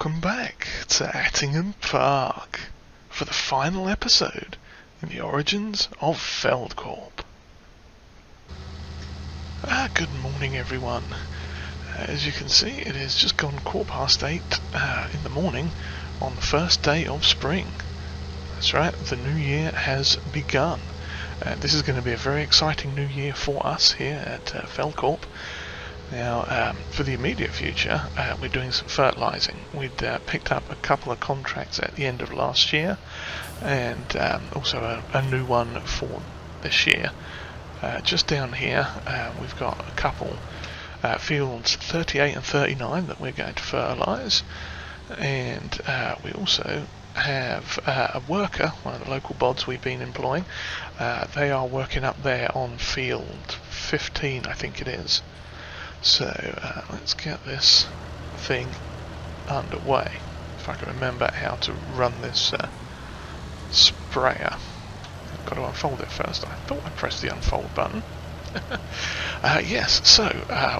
welcome back to Attingham Park for the final episode in the origins of Feld-Corp. Good morning everyone. As you can see, it has just gone 8:15 in the morning on the first day of spring. That's right, the new year has begun. This is going to be a very exciting new year for us here at Feld-Corp. Now, for the immediate future, we're doing some fertilising. We'd picked up a couple of contracts at the end of last year, and also a new one for this year. Just down here, we've got a couple fields 38 and 39 that we're going to fertilise, and we also have a worker, one of the local bods we've been employing. They are working up there on field 15, I think it is. So let's get this thing underway. If I can remember how to run this sprayer. I've got to unfold it first. I thought I pressed the unfold button. Yes, so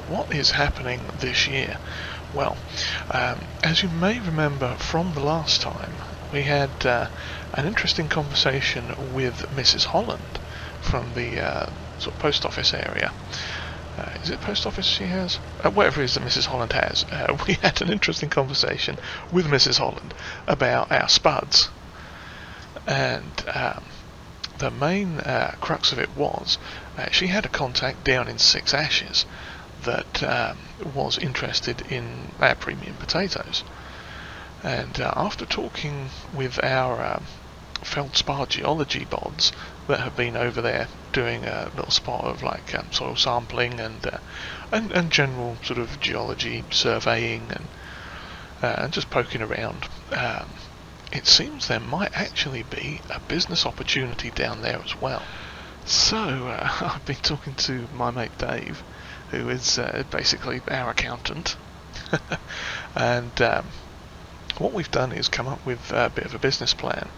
what is happening this year? Well, as you may remember from the last time, we had an interesting conversation with Mrs. Holland from the sort of post office area. Is it post office she has? Whatever it is that Mrs. Holland has. We had an interesting conversation with Mrs. Holland about our spuds. And the main crux of it was she had a contact down in Six Ashes that was interested in our premium potatoes. And after talking with our Feldspar geology bods that have been over there doing a little spot of like soil sampling and general sort of geology surveying and just poking around, it seems there might actually be a business opportunity down there as well. So I've been talking to my mate Dave, who is basically our accountant, and what we've done is come up with a bit of a business plan.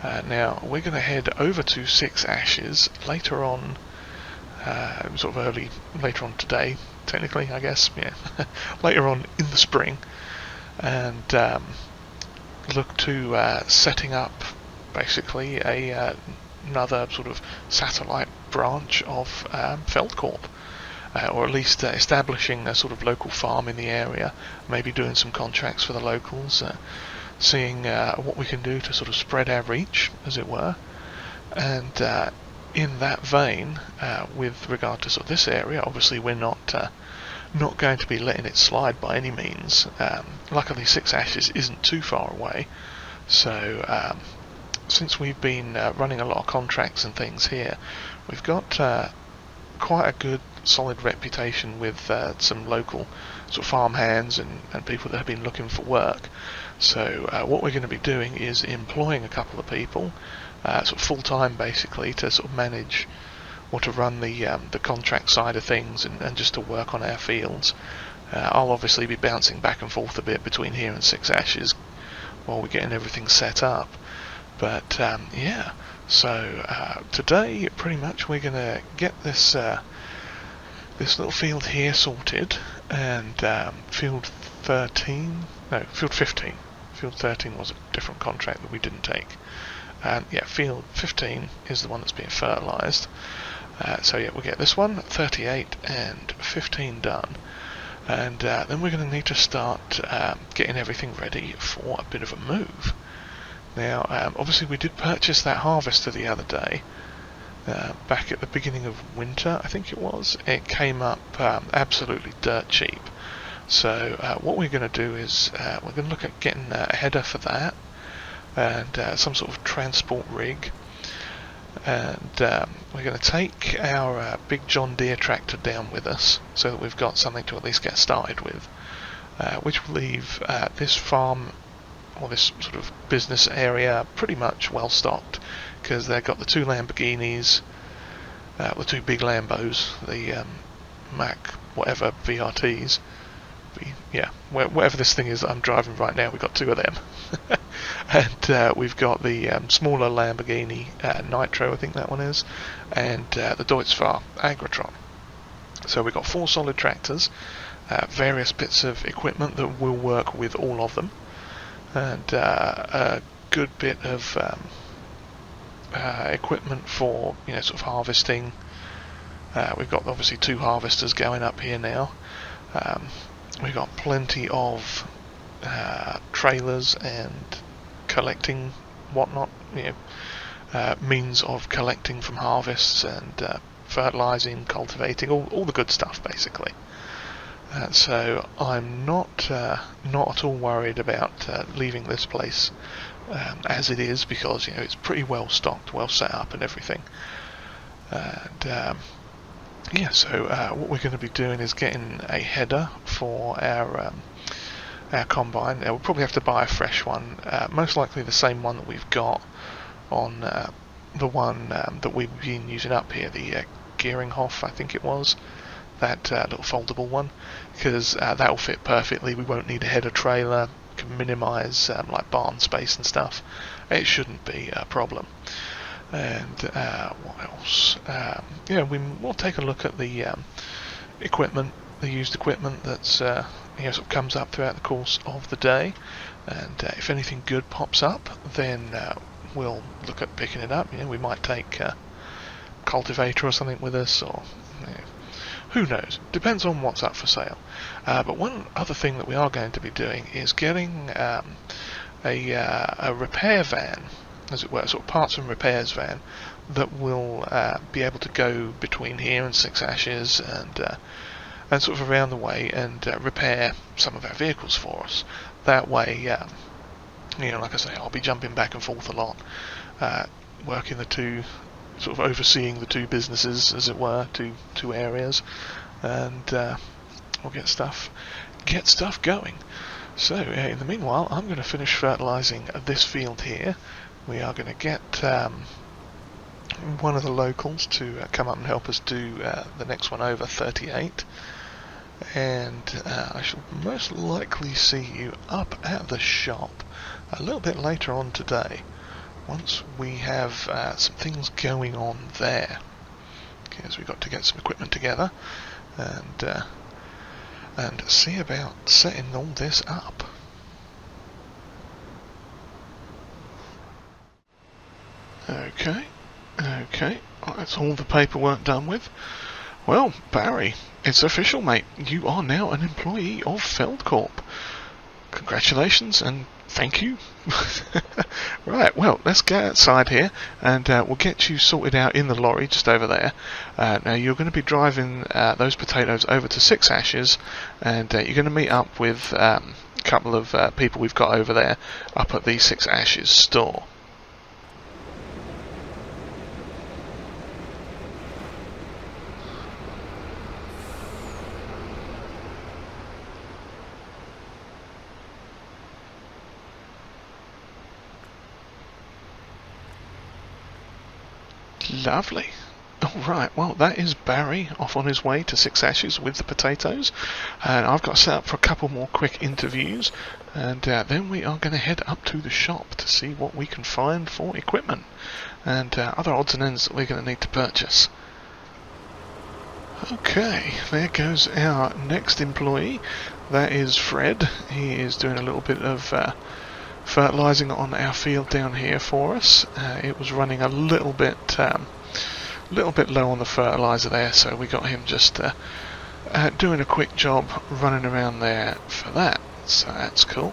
Now we're going to head over to Six Ashes later on, sort of later on today, technically, I guess, yeah, later on in the spring, and look to setting up basically another sort of satellite branch of Feld-Corp, or at least establishing a sort of local farm in the area, maybe doing some contracts for the locals, seeing what we can do to sort of spread our reach, as it were. And in that vein, with regard to sort of this area, obviously we're not going to be letting it slide by any means. Luckily Six Ashes isn't too far away, so since we've been running a lot of contracts and things here, we've got quite a good solid reputation with some local sort of farm hands and people that have been looking for work. So what we're going to be doing is employing a couple of people, sort of full-time basically, to sort of manage or to run the contract side of things and just to work on our fields. I'll obviously be bouncing back and forth a bit between here and Six Ashes while we're getting everything set up. But yeah, so today pretty much we're going to get this little field here sorted, and field 13, no, field 15. Field 13 was a different contract that we didn't take. Yeah, field 15 is the one that's being fertilised. So yeah, we'll get this one, 38 and 15 done. And then we're going to need to start getting everything ready for a bit of a move. Now, obviously we did purchase that harvester the other day, back at the beginning of winter, I think it was. It came up absolutely dirt cheap. So what we're going to do is we're going to look at getting a header for that, and some sort of transport rig, and we're going to take our big John Deere tractor down with us so that we've got something to at least get started with, which will leave this farm or this sort of business area pretty much well stocked, because they've got the two Lamborghinis, the two big Lambos, the Mac whatever VRTs, yeah, whatever this thing is that I'm driving right now, we've got two of them. And we've got the smaller Lamborghini Nitro, I think that one is, and the Deutz-Fahr Agritron. So we've got 4 solid tractors, various bits of equipment that will work with all of them. and a good bit of equipment for sort of harvesting. We've got obviously 2 harvesters going up here now. We've got plenty of trailers and collecting whatnot, means of collecting from harvests and fertilizing, cultivating, all the good stuff basically. So I'm not at all worried about leaving this place as it is, because it's pretty well stocked, well set up and everything. And so what we're going to be doing is getting a header for our combine. We'll probably have to buy a fresh one, most likely the same one that we've got on the one that we've been using up here, the Gearinghof, I think it was, that little foldable one, because that will fit perfectly. We won't need a header trailer, can minimise like barn space and stuff. It shouldn't be a problem. And what else? We'll take a look at the equipment, the used equipment that's sort of comes up throughout the course of the day, and if anything good pops up, then we'll look at picking it up. We might take a cultivator or something with us, or who knows? Depends on what's up for sale. But one other thing that we are going to be doing is getting a repair van, as it were, sort of parts and repairs van, that will be able to go between here and Six Ashes and sort of around the way and repair some of our vehicles for us. That way, like I say, I'll be jumping back and forth a lot, working the two, sort of overseeing the 2 businesses, as it were, two areas, and we'll get stuff going. So in the meanwhile, I'm going to finish fertilising this field here. We are going to get one of the locals to come up and help us do the next one over, 38. And I shall most likely see you up at the shop a little bit later on today, once we have some things going on there, because we've got to get some equipment together and see about setting all this up. Okay, that's all the paperwork done with. Well, Barry, it's official, mate. You are now an employee of Feld-Corp. Congratulations and thank you. Right, well, let's get outside here and we'll get you sorted out in the lorry just over there. Now you're going to be driving those potatoes over to Six Ashes, and you're going to meet up with a couple of people we've got over there up at the Six Ashes store. Lovely. Alright, well that is Barry off on his way to Six Ashes with the potatoes, and I've got set up for a couple more quick interviews, and then we are going to head up to the shop to see what we can find for equipment and other odds and ends that we're going to need to purchase. Okay, there goes our next employee. That is Fred. He is doing a little bit of fertilising on our field down here for us. It was running a little bit low on the fertiliser there, so we got him just doing a quick job running around there for that. So that's cool.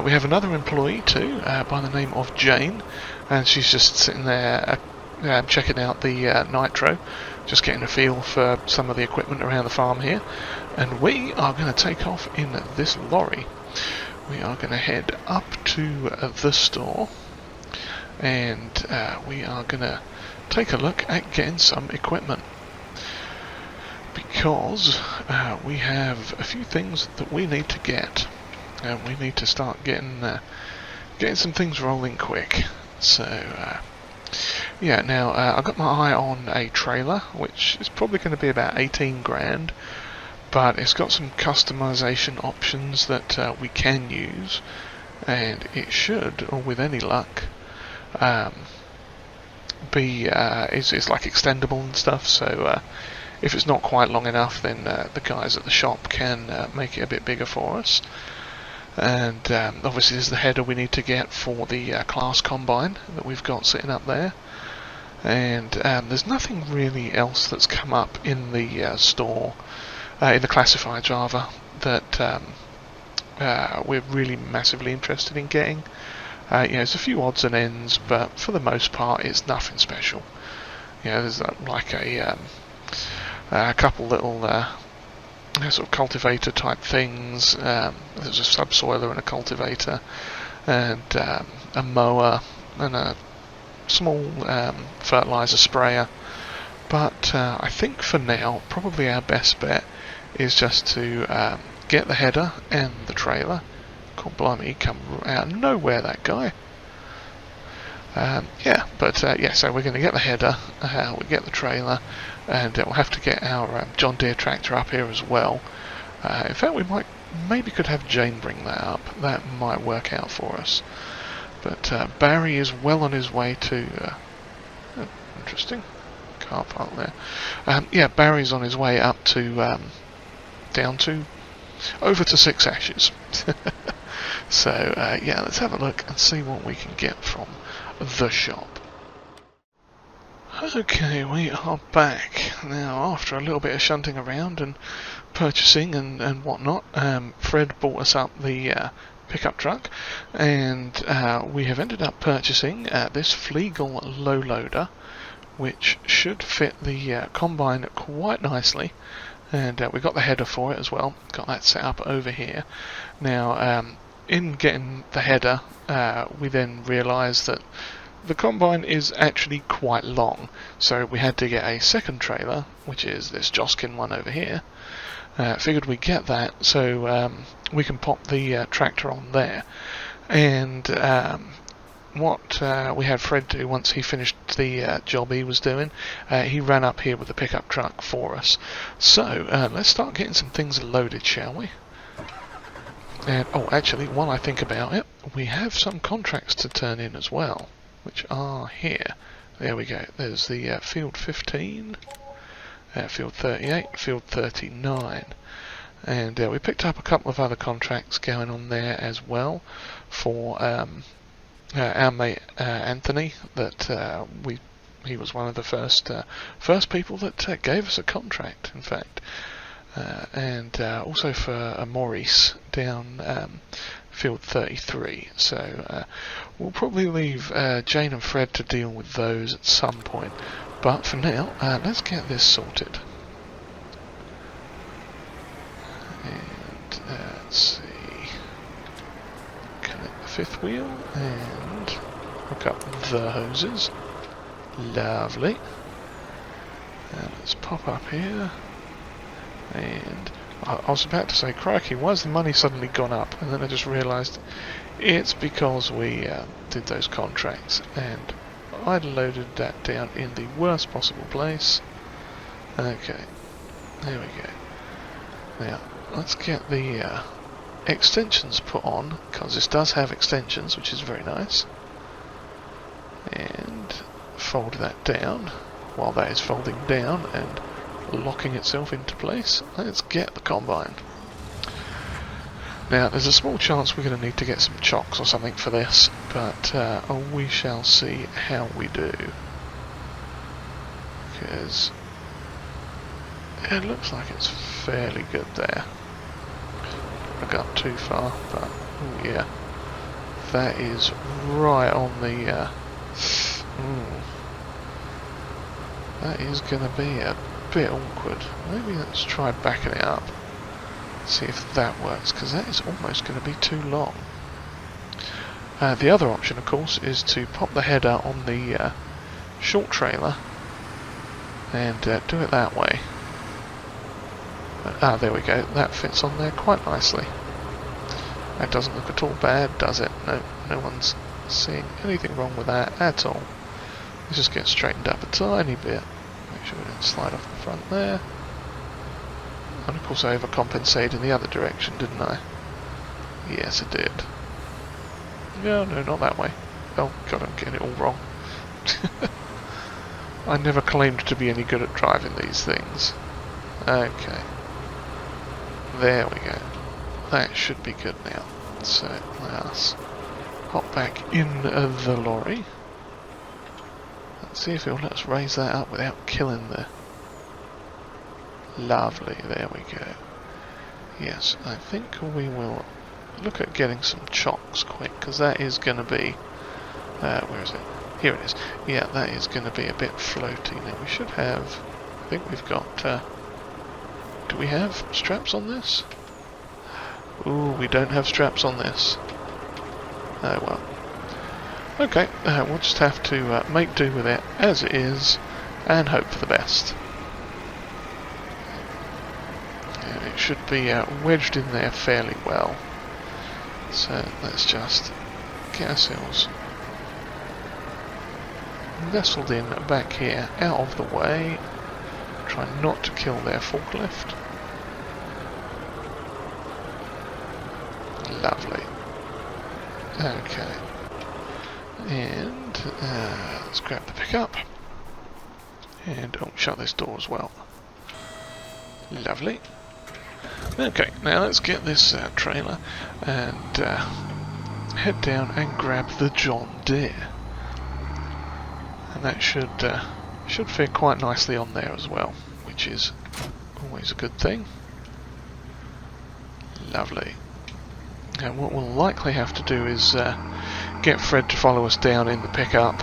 We have another employee too, by the name of Jane, and she's just sitting there checking out the nitro, just getting a feel for some of the equipment around the farm here. And we are going to take off in this lorry. We are going to head up to the store, and we are going to take a look at getting some equipment, because we have a few things that we need to get, and we need to start getting some things rolling quick. So yeah, now I've got my eye on a trailer, which is probably going to be about 18 grand. But it's got some customization options that we can use, and it should, or with any luck, be it's like extendable and stuff. So if it's not quite long enough, then the guys at the shop can make it a bit bigger for us. And obviously there's the header we need to get for the class combine that we've got sitting up there. And there's nothing really else that's come up in the store, in the classifieds rather, that we're really massively interested in getting. There's a few odds and ends, but for the most part it's nothing special. There's like a couple little sort of cultivator type things. There's a subsoiler and a cultivator, and a mower and a small fertilizer sprayer. But I think for now probably our best bet is just to get the header and the trailer. God blimey, he come out of nowhere, that guy. So we're going to get the header, we'll get the trailer, and we'll have to get our John Deere tractor up here as well. In fact, we maybe could have Jane bring that up. That might work out for us. But Barry is well on his way to... interesting. Car park there. Barry's on his way up to... over to Six Ashes. So, let's have a look and see what we can get from the shop. Okay, we are back. Now, after a little bit of shunting around and purchasing and whatnot, Fred bought us up the pickup truck, and we have ended up purchasing this Flegel low loader, which should fit the combine quite nicely. And we got the header for it as well, got that set up over here. Now, in getting the header, we then realised that the combine is actually quite long, so we had to get a second trailer, which is this Joskin one over here. Figured we'd get that so we can pop the tractor on there. And what we had Fred do once he finished the job he was doing, he ran up here with the pickup truck for us. So let's start getting some things loaded, shall we? And actually, while I think about it, we have some contracts to turn in as well, which are here. There we go. There's the Field 15, Field 38, Field 39. And we picked up a couple of other contracts going on there as well for our mate Anthony. That he was one of the first people that gave us a contract, in fact. And also for Maurice down Field 33. So we'll probably leave Jane and Fred to deal with those at some point. But for now, let's get this sorted. And let's see. Connect the fifth wheel and hook up the hoses. Lovely. And let's pop up here. And I was about to say, crikey, why's the money suddenly gone up? And then I just realised it's because we did those contracts, and I loaded that down in the worst possible place. Okay, there we go. Now, let's get the extensions put on, because this does have extensions, which is very nice. And fold that down while that is folding down and locking itself into place. Let's get the combine. Now, there's a small chance we're going to need to get some chocks or something for this, but we shall see how we do. Because it looks like it's fairly good there. I got too far, but yeah, that is right on the. That is going to be a bit awkward. Maybe let's try backing it up, see if that works, because that is almost going to be too long. The other option, of course, is to pop the header on the short trailer and do it that way. There we go, that fits on there quite nicely. That doesn't look at all bad, does it? No one's seeing anything wrong with that at all. Let's just get straightened up a tiny bit. Make sure we don't slide off the front there. And of course I overcompensated in the other direction, didn't I? Yes, I did. No, not that way. Oh god, I'm getting it all wrong. I never claimed to be any good at driving these things. Okay. There we go. That should be good now. So let's hop back in the lorry. Let's see if it'll let us raise that up without killing the... Lovely, there we go. Yes, I think we will look at getting some chocks quick, because that is going to be... where is it? Here it is. Yeah, that is going to be a bit floaty. Now we should have... I think we've got... do we have straps on this? Ooh, we don't have straps on this. Oh well. Okay, we'll just have to make do with it as it is and hope for the best. Yeah, it should be wedged in there fairly well. So let's just get ourselves nestled in back here, out of the way. Try not to kill their forklift. Lovely. Okay. And let's grab the pickup. And shut this door as well. Lovely. Okay, now let's get this trailer and head down and grab the John Deere. And that should fit quite nicely on there as well, which is always a good thing. Lovely. And what we'll likely have to do is get Fred to follow us down in the pickup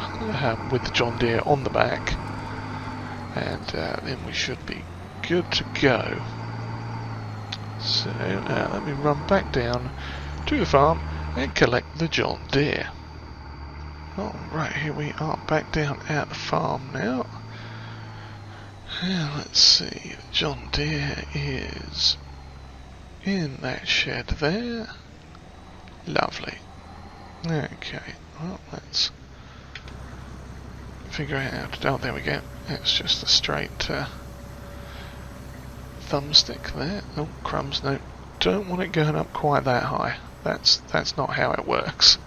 with the John Deere on the back, and then we should be good to go. So let me run back down to the farm and collect the John Deere. Alright, here we are back down at the farm now. And let's see, the John Deere is in that shed there. Lovely. Okay, well, let's figure out how to do. Oh, there we go. It's just a straight thumbstick there. Oh, crumbs. No, don't want it going up quite that high. That's not how it works.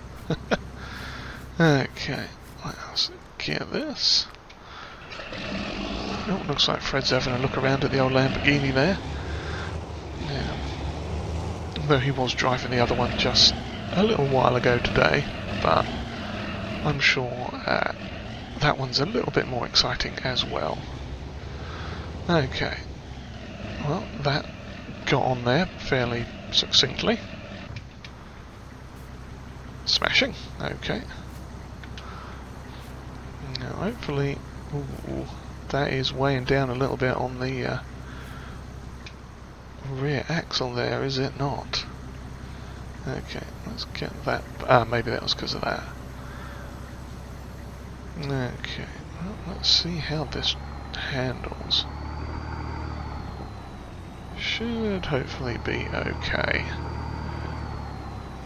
Okay, let's get this. Oh, looks like Fred's having a look around at the old Lamborghini there. Yeah. Though he was driving the other one just a little while ago today, but I'm sure that one's a little bit more exciting as well. Okay, well, that got on there fairly succinctly. Smashing, okay. Now hopefully, ooh, that is weighing down a little bit on the rear axle there, is it not? Okay, let's get that. Maybe that was because of that. Okay, well, let's see how this handles. Should hopefully be okay.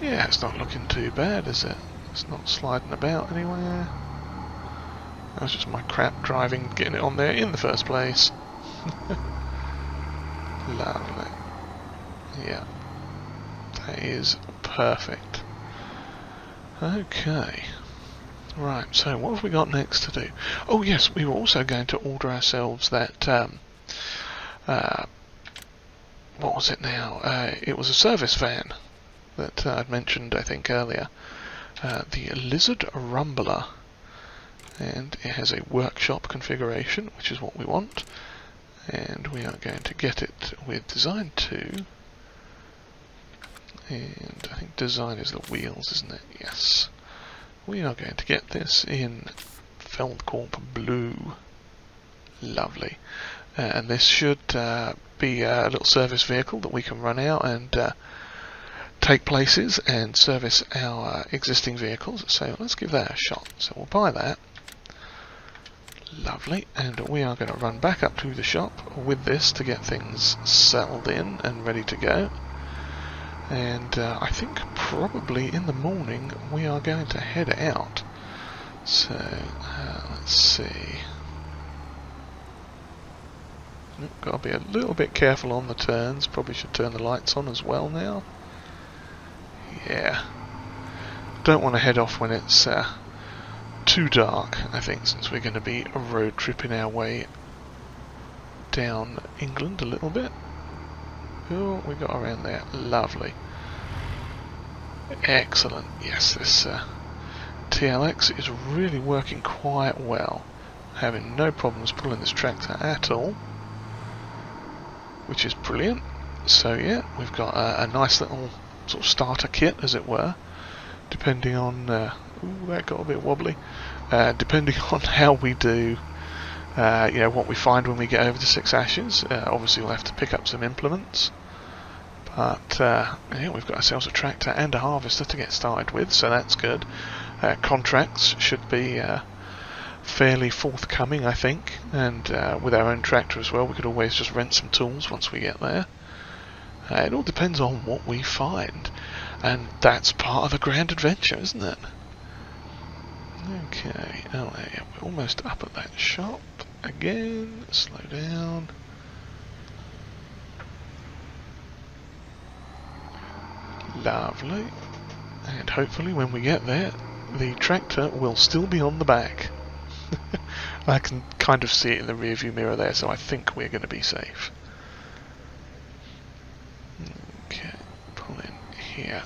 Yeah, it's not looking too bad, is it? It's not sliding about anywhere. That was just my crap driving, getting it on there in the first place. Lovely. Yeah. That is perfect. Okay. Right, so what have we got next to do? Oh yes, we were also going to order ourselves that, what was it now? It was a service van that I'd mentioned, I think, earlier. The Lizard Rumbler. And it has a workshop configuration, which is what we want. And we are going to get it with Design 2. And I think design is the wheels, isn't it? Yes. We are going to get this in Feld-Corp blue. Lovely. And this should be a little service vehicle that we can run out and take places and service our existing vehicles. So let's give that a shot. So we'll buy that. Lovely, and we are going to run back up to the shop with this to get things settled in and ready to go. And I think probably in the morning we are going to head out. So let's see. Got to be a little bit careful on the turns. Probably should turn the lights on as well now. Yeah. Don't want to head off when it's too dark, I think, since we're going to be road tripping our way down England a little bit. Oh, we got around there. Lovely. Excellent. Yes, this TLX is really working quite well. Having no problems pulling this tractor at all, which is brilliant. So yeah, we've got a nice little sort of starter kit, as it were, depending on... ooh, that got a bit wobbly. Depending on how we do, you know, what we find when we get over to 6 Ashes. Obviously we'll have to pick up some implements. But yeah, we've got ourselves a tractor and a harvester to get started with, so that's good. Contracts should be fairly forthcoming, I think, and with our own tractor as well, we could always just rent some tools once we get there. It all depends on what we find, and that's part of the grand adventure, isn't it? Okay, oh yeah, we're almost up at that shop again. Slow down. Lovely. And hopefully when we get there, the tractor will still be on the back. I can kind of see it in the rearview mirror there, so I think we're going to be safe. Okay, pull in here.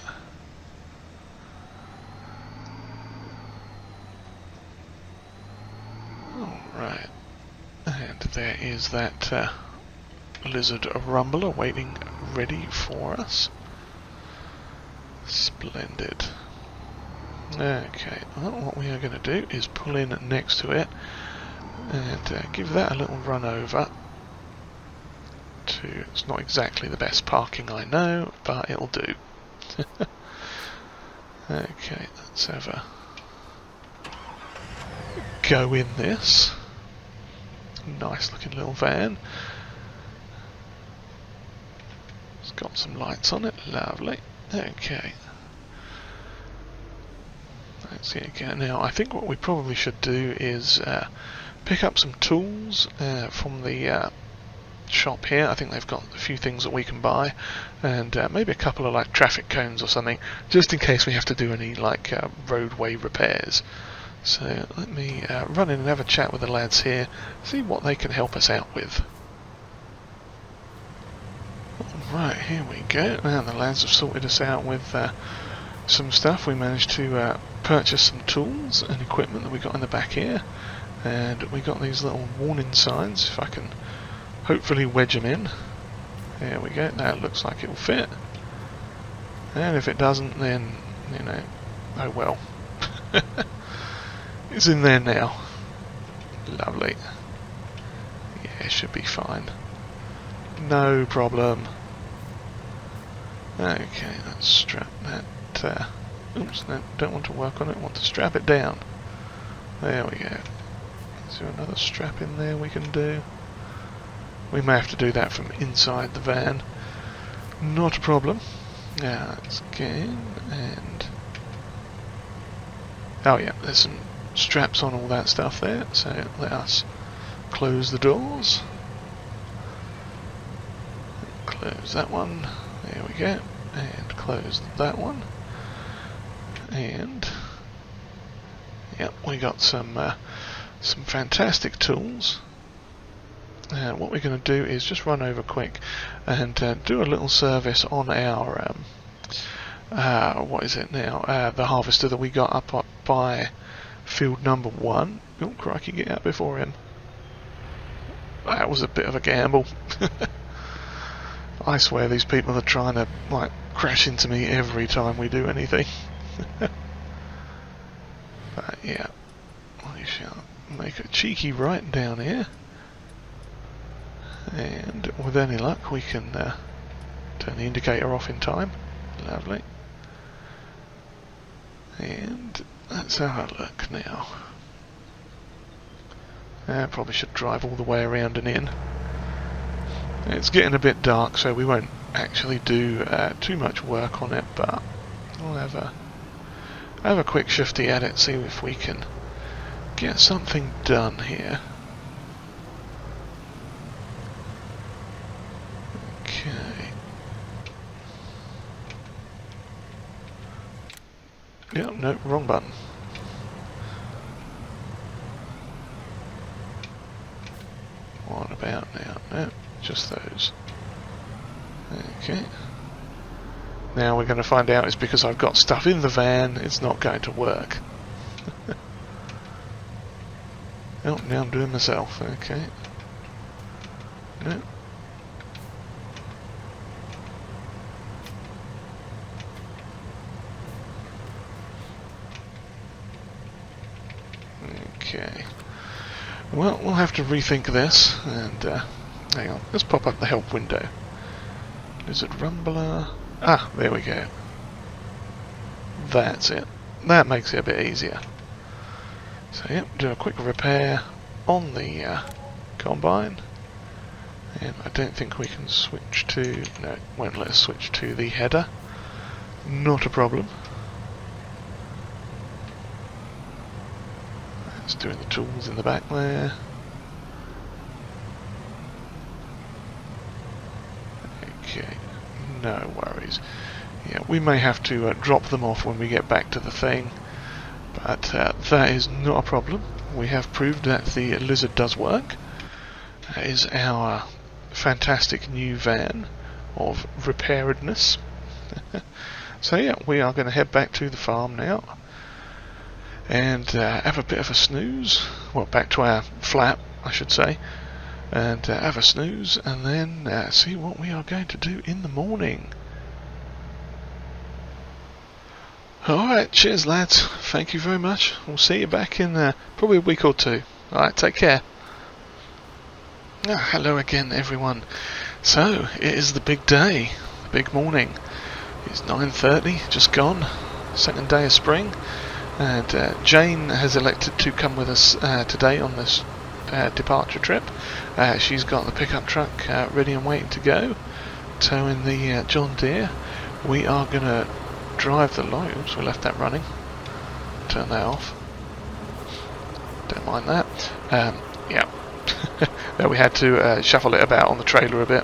Alright. And there is that lizard rumbler waiting ready for us. Splendid. Okay, well, what we are going to do is pull in next to it and give that a little run over to... It's not exactly the best parking, I know, but it'll do. Okay, let's have a go in this. Nice looking little van. It's got some lights on it, lovely. Okay. Let's see again. Now, I think what we probably should do is pick up some tools from the shop here. I think they've got a few things that we can buy, and maybe a couple of like traffic cones or something, just in case we have to do any like roadway repairs. So let me run in and have a chat with the lads here, see what they can help us out with. Right, here we go. Now the lads have sorted us out with some stuff. We managed to purchase some tools and equipment that we got in the back here, and we got these little warning signs. If I can hopefully wedge them in. There we go. That looks like it'll fit. And if it doesn't, then, you know, oh well. It's in there now. Lovely. Yeah, it should be fine. No problem. Okay, let's strap that. Oops, no, don't want to work on it, want to strap it down. There we go. Is there another strap in there we can do? We may have to do that from inside the van. Not a problem. Now let's get in and... Oh yeah, there's some straps on all that stuff there, so let us close the doors. Close that one. There we go. And close that one. And yep, we got some fantastic tools. And what we're going to do is just run over quick and do a little service on our what is it now? The harvester that we got up by field number 1. Oh crikey, get out before him. That was a bit of a gamble. I swear these people are trying to like crash into me every time we do anything. But yeah, we shall make a cheeky right down here, and with any luck we can turn the indicator off in time. Lovely. And let's have a look now. Probably should drive all the way around and in. It's getting a bit dark, so we won't actually do too much work on it, but we'll have a quick shifty at it, see if we can get something done here. Okay. Yep, no, wrong button. What about now? No, just those. Okay. Now we're going to find out it's because I've got stuff in the van, it's not going to work. Oh, now I'm doing myself, okay. No. Okay. Well, we'll have to rethink this, and hang on, let's pop up the help window. Lizard Rumbler. Ah, there we go. That's it. That makes it a bit easier. So yep, do a quick repair on the combine. And I don't think we can switch to... no, it won't let us switch to the header. Not a problem. It's doing the tools in the back there. Okay, no worries. Yeah, we may have to drop them off when we get back to the thing, but that is not a problem. We have proved that the Lizard does work. That is our fantastic new van of repairedness. So yeah, we are going to head back to the farm now and have a bit of a snooze. Well, back to our flat, I should say, and have a snooze, and then see what we are going to do in the morning. Alright, cheers lads, thank you very much. We'll see you back in probably a week or two. Alright, take care. Hello again everyone. So, it is the big day, the big morning. It's 9:30, just gone, second day of spring, and Jane has elected to come with us today on this departure trip. She's got the pickup truck ready and waiting to go, towing the John Deere. We are going to drive the lorry. Oops, we left that running. Turn that off. Don't mind that. Yeah. No, we had to shuffle it about on the trailer a bit.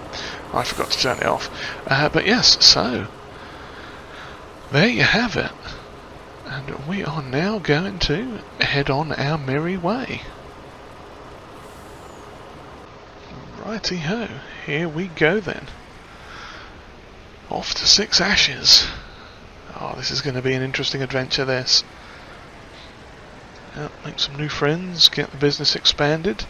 I forgot to turn it off. But yes, so there you have it. And we are now going to head on our merry way. Righty-ho, here we go then. Off to Six Ashes. Oh, this is going to be an interesting adventure, this. Yep, make some new friends, get the business expanded,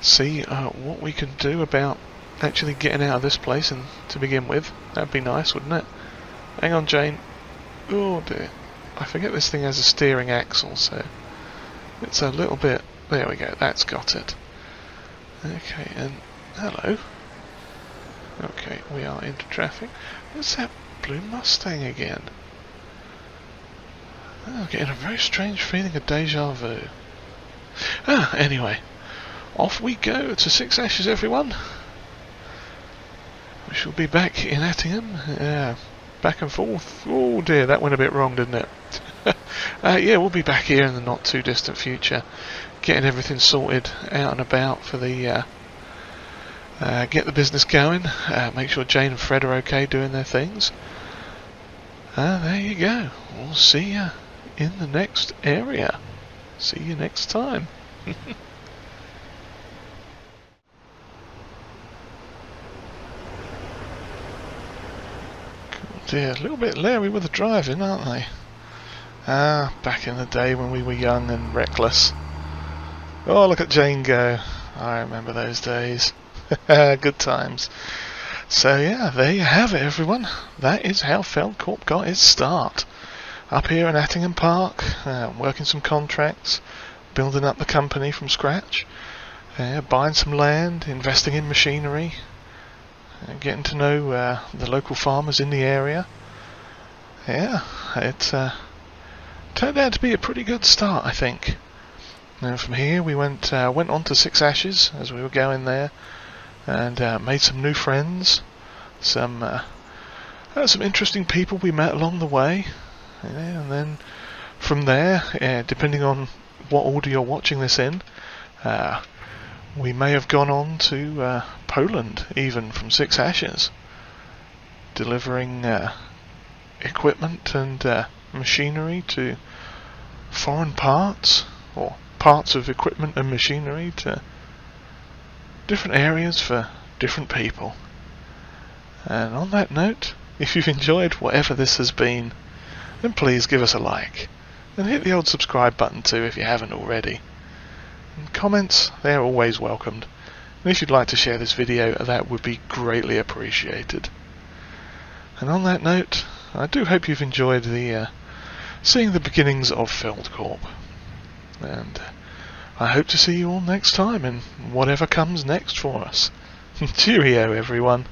see what we can do about actually getting out of this place and to begin with. That'd be nice, wouldn't it? Hang on, Jane. Oh dear. I forget this thing has a steering axle, so it's a little bit... there we go, that's got it. Okay, and hello. Okay, we are into traffic. What's that blue Mustang again? Oh, getting a very strange feeling of deja vu. Anyway, off we go to Six Ashes, everyone. We shall be back in Attingham. Back and forth. Oh dear, that went a bit wrong, didn't it? Yeah, we'll be back here in the not too distant future, getting everything sorted out and about for the get the business going. Make sure Jane and Fred are okay doing their things. There you go. We'll see you in the next area. See you next time. Cool dear. A little bit leery with the driving, aren't they? Back in the day when we were young and reckless. Oh, look at Jane go. I remember those days. Good times. So yeah, there you have it, everyone. That is how Feld-Corp got its start. Up here in Attingham Park, working some contracts, building up the company from scratch, buying some land, investing in machinery, getting to know the local farmers in the area. Yeah, it turned out to be a pretty good start, I think. And from here we went on to Six Ashes as we were going there, and made some new friends, some interesting people we met along the way, and then from there, depending on what order you're watching this in, we may have gone on to Poland even from Six Ashes, delivering equipment and machinery to foreign parts, or parts of equipment and machinery to different areas for different people. And on that note, if you've enjoyed whatever this has been, then please give us a like, and hit the old subscribe button too if you haven't already. And comments, they're always welcomed, and if you'd like to share this video, that would be greatly appreciated. And on that note, I do hope you've enjoyed seeing the beginnings of Feld-Corp, and I hope to see you all next time in whatever comes next for us. Cheerio, everyone.